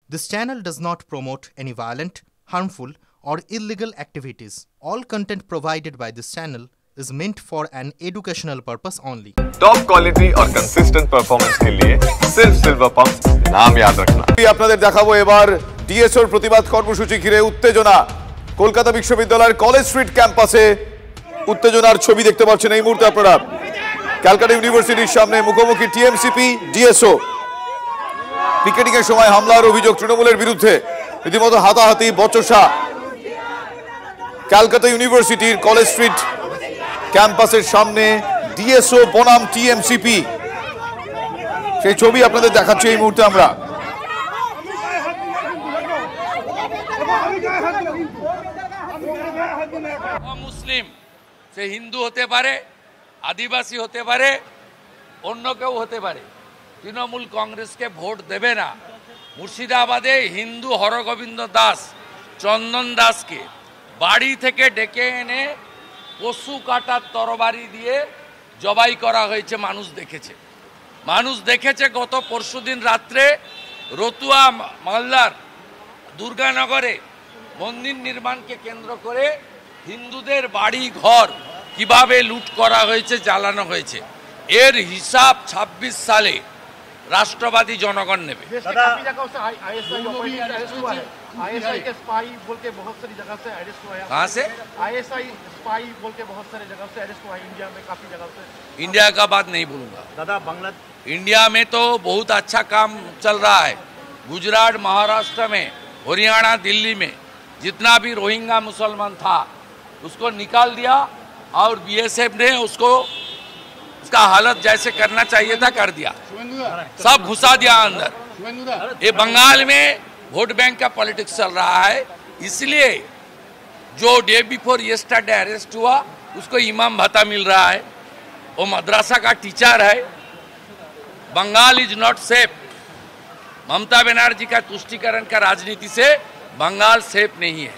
This channel does not promote any violent, harmful, or illegal activities. All content provided by this channel is meant for an educational purpose only. Top quality और consistent performance के लिए सिर्फ silver pump नाम याद रखना। আপনাদের দেখাবো এবার ডিএসওর প্রতিবাদ কর্মসূচি ঘিরে উত্তেজনা। কলকাতা বিশ্ববিদ্যালয়ের কলেজ স্ট্রিট ক্যাম্পাসে উত্তেজনার ছবি দেখতে পাচ্ছেন এই মুহূর্তে আপনারা। ক্যালকাটা ইউনিভার্সিটির সামনে মুখোমুখি টিএমসিপি ডিএসও। পিকেটিং এর সময় হামলার অভিযোগ তৃণমূলের বিরুদ্ধে, রীতিমতো হাতাহাতি বচসা। ক্যালকাটা ইউনিভার্সিটির কলেজ স্ট্রিট ক্যাম্পাসের সামনে ডিএসও বনাম টিএমসিপি, সেই ছবি আপনাদের দেখাচ্ছি এই মুহূর্তে আমরা। মুসলিম সে হিন্দু হতে পারে, আদিবাসী হতে পারে, অন্য কেউ হতে পারে, তৃণমূল কংগ্রেসকে ভোট দেবে না। মুর্শিদাবাদে হিন্দু হরগোবিন্দ দাস, চন্দন দাসকে বাড়ি থেকে ডেকে এনে পশু কাটার তরবারি দিয়ে জবাই করা হয়েছে। মানুষ দেখেছে গত পরশুদিন রাত্রে রতুয়া মালদার দুর্গানগরে মন্দির নির্মাণকে কেন্দ্র করে হিন্দুদের বাড়ি ঘর কিভাবে লুট করা হয়েছে, জ্বালানো হয়েছে। এর হিসাব 26 সালে राष्ट्रवादी जनगण ने कहाँ से इंडिया का बात नहीं बोलूंगा दादा। इंडिया में तो बहुत अच्छा काम चल रहा है। गुजरात, महाराष्ट्र में, हरियाणा, दिल्ली में जितना भी रोहिंग्या मुसलमान था उसको निकाल दिया और बीएसएफ ने उसको उसका हालत जैसे करना चाहिए था कर दिया, सब घुसा दिया अंदर। ये बंगाल में वोट बैंक का पॉलिटिक्स चल रहा है। इसलिए जो डे बिफोर यस्टरडे अरेस्ट हुआ उसको इमाम भत्ता मिल रहा है, वो मद्रासा का टीचर है। Bengal is not safe. Mamata Banerjee का तुष्टीकरण का राजनीति से बंगाल सेफ नहीं है।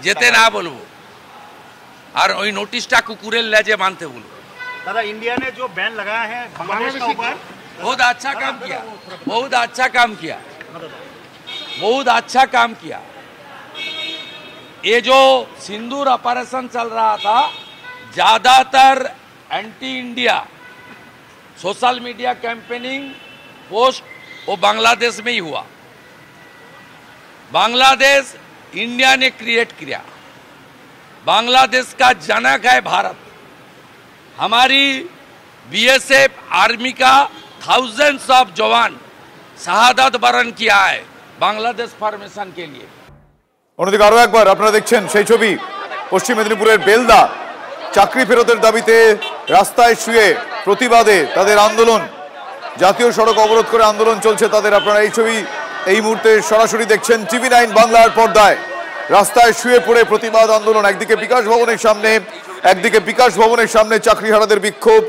যেতে না বলবো আর ওই নোটিশটা কুকুরের লেজে মানতে বলবো। दादा इंडिया ने जो बैन लगाया है बांग्लादेश के ऊपर, बहुत अच्छा काम किया, बहुत अच्छा काम किया, बहुत अच्छा काम किया। ये जो सिंदूर ऑपरेशन चल रहा था, ज्यादातर anti India social media campaigning post वो बांग्लादेश में ही हुआ। बांग्लादेश इंडिया ने क्रिएट किया। बांग्लादेश का जनक है भारत। हमारी बीएसएफ आर्मी का थाउजेंड्स ऑफ जवान शहादत वरण किया है बांग्लादेश फॉर्मेशन के लिए। অন্যদিকে আরো একবার আপনারা দেখছেন সেই ছবি পশ্চিম মেদিনীপুরের বেলদা। চাকরি ফেরতের দাবিতে রাস্তায় শুয়ে প্রতিবাদে তাদের আন্দোলন, জাতীয় সড়ক অবরোধ করে আন্দোলন চলছে তাদের। আপনারা এই ছবি এই মুহূর্তে সরাসরি দেখছেন TV9 বাংলার পর্দায়। রাস্তায় শুয়ে পড়ে প্রতিবাদ আন্দোলন। একদিকে বিকাশ ভবনের সামনে চাকরিহারাদের বিক্ষোভ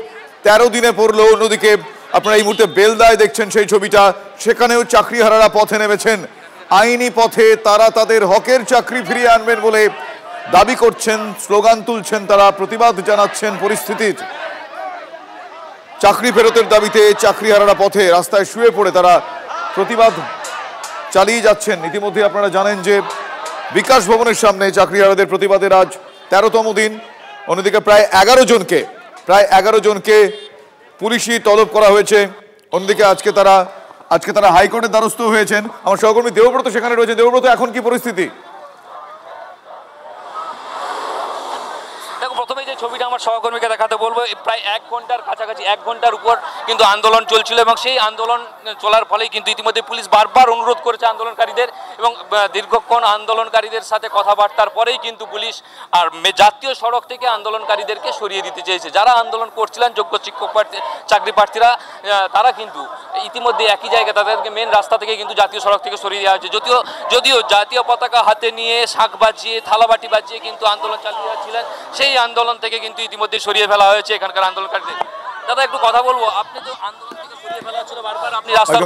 13 দিনে পড়লো। অন্যদিকে আপনারা এই মুহূর্তে বেলদায় দেখছেন সেই ছবিটা, সেখানেও চাকরিহারারা পথে নেমেছেন। আইনি পথে তারা তাদের হকের চাকরি ফিরিয়ে আনবেন বলে দাবি করছেন, স্লোগান তুলছেন, তারা প্রতিবাদ জানাচ্ছেন পরিস্থিতির। চাকরি ফেরতের দাবিতে চাকরিহারারা পথে, রাস্তায় শুয়ে পড়ে তারা প্রতিবাদ চালিয়ে যাচ্ছেন। ইতিমধ্যে আপনারা জানেন যে বিকাশ ভবনের সামনে চাকরিহারাদের প্রতিবাদের আজ 13তম দিন। অন্যদিকে প্রায় 11 জনকে পুলিশি তলব করা হয়েছে। অন্যদিকে আজকে তারা হাইকোর্টের দ্বারস্থ হয়েছেন। আমার সহকর্মী দেবব্রত সেখানে রয়েছে। দেবব্রত, এখন কি পরিস্থিতি? প্রথমে যে ছবিটা আমার সহকর্মীকে দেখাতে বলবো, প্রায় 1 ঘন্টার কাছাকাছি, 1 ঘন্টার উপর কিন্তু আন্দোলন চলছিল এবং সেই আন্দোলন চলার ফলেই কিন্তু ইতিমধ্যে পুলিশ বারবার অনুরোধ করেছে আন্দোলনকারীদের এবং দীর্ঘক্ষণ আন্দোলনকারীদের সাথে কথাবার্তার পরেই কিন্তু পুলিশ আর জাতীয় সড়ক থেকে আন্দোলনকারীদেরকে সরিয়ে দিতে চেয়েছে। যারা আন্দোলন করছিলেন যোগ্য শিক্ষক চাকরি প্রার্থীরা, তারা কিন্তু ইতিমধ্যে একই জায়গায় তাদেরকে মেন রাস্তা থেকে কিন্তু জাতীয় সড়ক থেকে সরিয়ে দেওয়া হয়েছে। যদিও জাতীয় পতাকা হাতে নিয়ে শাঁখ বাজিয়ে থালাবাটি বাজিয়ে কিন্তু আন্দোলন চালিয়ে যাচ্ছিলেন, সেই আন্দোলন থেকে কিন্তু ইতিমধ্যে সরিয়ে ফেলা হয়েছে এখানকার আন্দোলনকারীদের। দাদা একটু কথা বলবো, আপনি তো আন্দোলন থেকে সরিয়ে ফেলা হচ্ছিল বারবার, আপনি রাস্তা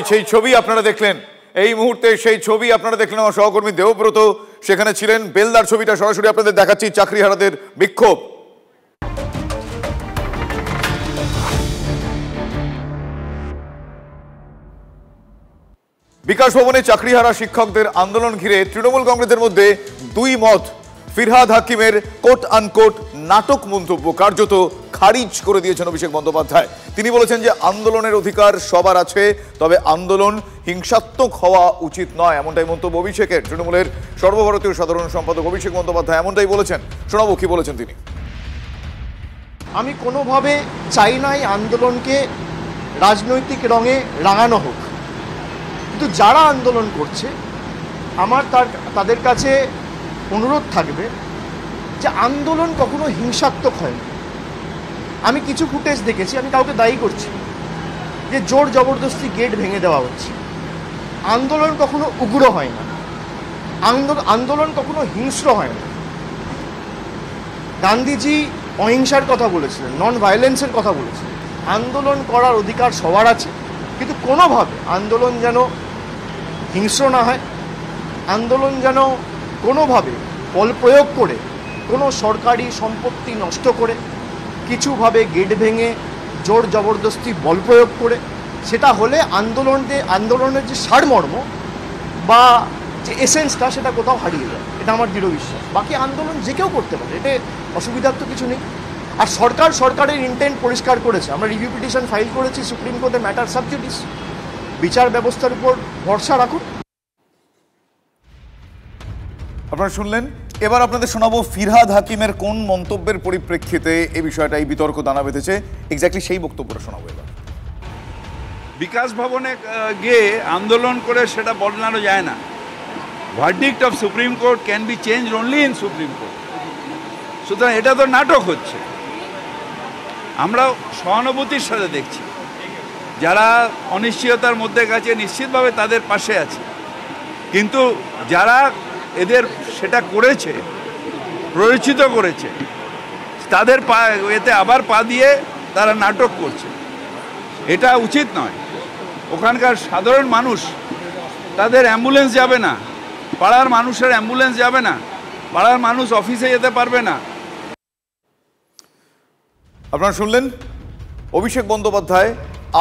সেই ছবি আপনারা দেখলেন এই মুহূর্তে, সেই ছবি আপনারা দেখলেন। আমার সহকর্মী দেবব্রত সেখানে ছিলেন। বেলদার ছবিটা সরাসরি আপনাদের দেখাচ্ছি, চাকরিহারাদের বিক্ষোভ। বিকাশ ভবনে চাকরিহারা শিক্ষকদের আন্দোলন ঘিরে তৃণমূল কংগ্রেসের মধ্যে দুই মত। ফিরহাদ হাকিমের কোট আনকোট নাটক মন্তব্য কার্যত খারিজ করে দিয়েছেন অভিষেক বন্দ্যোপাধ্যায়। তিনি বলেছেন যে আন্দোলনের অধিকার সবার আছে, তবে আন্দোলন হিংসাত্মক হওয়া উচিত নয়, এমনটাই মন্তব্য অভিষেকের। তৃণমূলের সর্বভারতীয় সাধারণ সম্পাদক অভিষেক বন্দ্যোপাধ্যায় এমনটাই বলেছেন। শোনাবো কি বলেছেন তিনি। আমি কোনোভাবে চাই না এই আন্দোলনকে রাজনৈতিক রঙে রাঙানো হোক, কিন্তু যারা আন্দোলন করছে আমার তাদের কাছে অনুরোধ থাকবে যে আন্দোলন কখনো হিংসাত্মক হয় না। আমি কিছু ফুটেজ দেখেছি, আমি কাউকে দায়ী করছি যে জোর জবরদস্তি গেট ভেঙে দেওয়া হচ্ছে। আন্দোলন কখনো উগ্র হয় না, আন্দোলন কখনো হিংস্র হয় না। গান্ধীজি অহিংসার কথা বলেছিলেন, নন ভায়োলেন্সের কথা বলেছিলেন। আন্দোলন করার অধিকার সবার আছে, কিন্তু কোনোভাবে আন্দোলন যেন হিংস্র না হয়, আন্দোলন যেন কোনোভাবে বল প্রয়োগ করে কোনো সরকারি সম্পত্তি নষ্ট করে, কিছুভাবে গেট ভেঙে জোর জবরদস্তি বল প্রয়োগ করে, সেটা হলে আন্দোলনের যে সারমর্ম বা যে এসেন্সটা সেটা কোথাও হারিয়ে যায়। এটা আমার দৃঢ় বিশ্বাস। বাকি আন্দোলন যে কেউ করতে পারে, এতে অসুবিধার তো কিছু নেই। আর সরকারের ইন্টেন্ট পরিষ্কার করেছে। আমরা রিভিউ পিটিশন ফাইল করেছি সুপ্রিম কোর্টে, ম্যাটার সাব জুডিস। বিচার ব্যবস্থার উপর ভরসা রাখুন। আপনারা শুনলেন। এবার আপনাদের শোনাবো ফিরহাদ হাকিমের কোন মন্তব্যের পরিপ্রেক্ষিতে এই বিষয়টা, এই বিতর্ক দানা বেঁধেছে। এক্স্যাক্টলি সেই বক্তব্যটা শোনাবো এবার। বিকাশ ভবনে গিয়ে আন্দোলন করে সেটা বদলানো যায় না। Verdict of supreme court can be change only in supreme court. সুতরাং এটা তো নাটক হচ্ছে। আমরা সহানুভূতির সাথে দেখছি, যারা অনিশ্চয়তার মধ্যে গেছে নিশ্চিতভাবে তাদের পাশে আছে, কিন্তু যারা এদের সেটা করেছে, প্ররোচিত করেছে, তাদের এতে আবার পা দিয়ে তারা নাটক করছে। এটা উচিত নয়। ওখানকার সাধারণ মানুষ, তাদের অ্যাম্বুলেন্স যাবে না, পাড়ার মানুষের অ্যাম্বুলেন্স যাবে না, পাড়ার মানুষ অফিসে যেতে পারবে না। আপনারা শুনলেন অভিষেক বন্দ্যোপাধ্যায়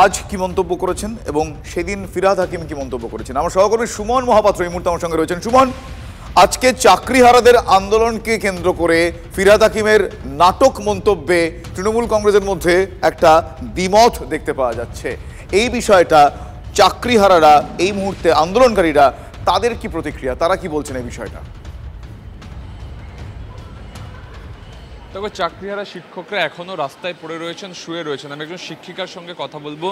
আজ কি মন্তব্য করেছেন এবং সেদিন ফিরহাদ হাকিম কি মন্তব্য করেছেন। আমার সহকর্মী সুমন মহাপাত্র এই মুহূর্তে আমার সঙ্গে রয়েছেন। সুমন, আজকে চাকরিহারাদের আন্দোলনকে কেন্দ্র করে ফিরহাদ হাকিমের নাটক মন্তব্যে তৃণমূল কংগ্রেসের মধ্যে একটা দ্বিমত দেখতে পাওয়া যাচ্ছে। এই বিষয়টা চাকরিহারারা, এই মুহূর্তে আন্দোলনকারীরা, তাদের কি প্রতিক্রিয়া, তারা কি বলছেন এই বিষয়টা? তবে চাকরিহারা শিক্ষকরা এখনো রাস্তায় পড়ে রয়েছেন, শুয়ে রয়েছেন। আমি একজন শিক্ষিকার সঙ্গে কথা বলবো।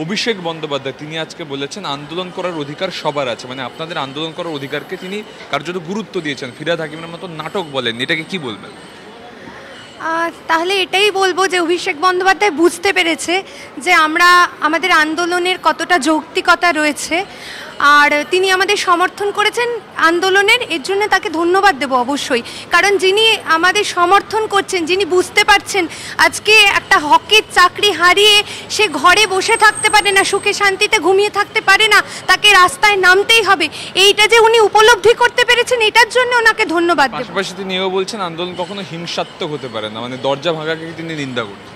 অভিষেক বন্দ্যোপাধ্যায় তিনি আজকে বলেছেন আন্দোলন করার অধিকার সবার আছে, মানে আপনাদের আন্দোলন করার অধিকারকে তিনি কার্যত গুরুত্ব দিয়েছেন। ফিরহাদ হাকিমের মতো নাটক বলেন, এটাকে কি বলবেন? তাহলে এটাই বলবো যে অভিষেক বন্দ্যোপাধ্যায় বুঝতে পেরেছে যে আমরা আমাদের আন্দোলনের কতটা যৌক্তিকতা রয়েছে, আর তিনি আমাদের সমর্থন করেছেন আন্দোলনের। এর জন্য তাকে ধন্যবাদ দেব অবশ্যই, কারণ যিনি আমাদের সমর্থন করছেন, যিনি বুঝতে পারছেন আজকে একটা হকের চাকরি হারিয়ে সে ঘরে বসে থাকতে পারে না, সুখে শান্তিতে ঘুমিয়ে থাকতে পারে না, তাকে রাস্তায় নামতেই হবে, এইটা যে উনি উপলব্ধি করতে পেরেছেন, এটার জন্য ওনাকে ধন্যবাদ দেব। পাশাপাশি তিনি এও বলছেন আন্দোলন কখনো হিংসাত্মক হতে পারে না, মানে দরজা ভাঙাকে তিনি নিন্দা করছেন।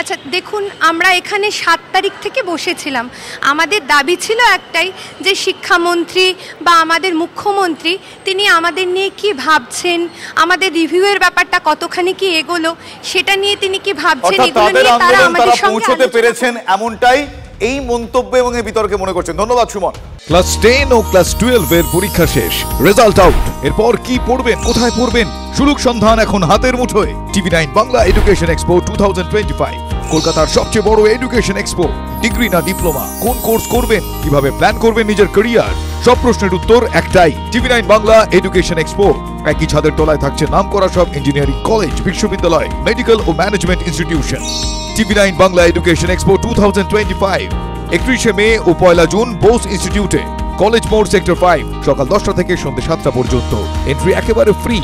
আচ্ছা দেখুন, আমরা এখানে 7 তারিখ থেকে বসেছিলাম। আমাদের দাবি ছিল একটাই, যে শিক্ষামন্ত্রী বা আমাদের মুখ্যমন্ত্রী তিনি আমাদের নিয়ে কি ভাবছেন, আমাদের রিভিউয়ের ব্যাপারটা কতখানি কি এগোলো, সেটা নিয়ে তিনি কি ভাবছেন, এগুলো নিয়ে তারা আমাদের সঙ্গে পৌঁছতে পেরেছেন, এমনটাই এই মন্তব্য এবং এই বিতর্কে মনে করছেন। ধন্যবাদ সুমন। ক্লাস 10 ও ক্লাস 12 এর পরীক্ষা শেষ, রেজাল্ট আউট। এরপর কি পড়বেন, কোথায় পড়বেন, সুলুক সন্ধান এখন হাতের মুঠোয়। TV9 বাংলা এডুকেশন এক্সপো 2025, কলকাতার সবচেয়ে বড় এডুকেশন এক্সপো। ডিগ্রি না ডিপ্লোমা, কোন কোর্স করবেন, কিভাবে প্ল্যান করবেন নিজের ক্যারিয়ার, সব প্রশ্নের উত্তর একটাই। TV9 Bangla education expo. একই ছাদের তলায় থাকছে নামকরা সব ইঞ্জিনিয়ারিং কলেজ, বিশ্ববিদ্যালয়, মেডিকেল ও management institution. TV9 Bangla education expo 2025, 31শে মে ও 1 জুন বোস ইনস্টিটিউটে, কলেজ মোড়, সেক্টর 5, সকাল 10টা থেকে সন্ধ্যে 7টা পর্যন্ত। এন্ট্রি একেবারে ফ্রি।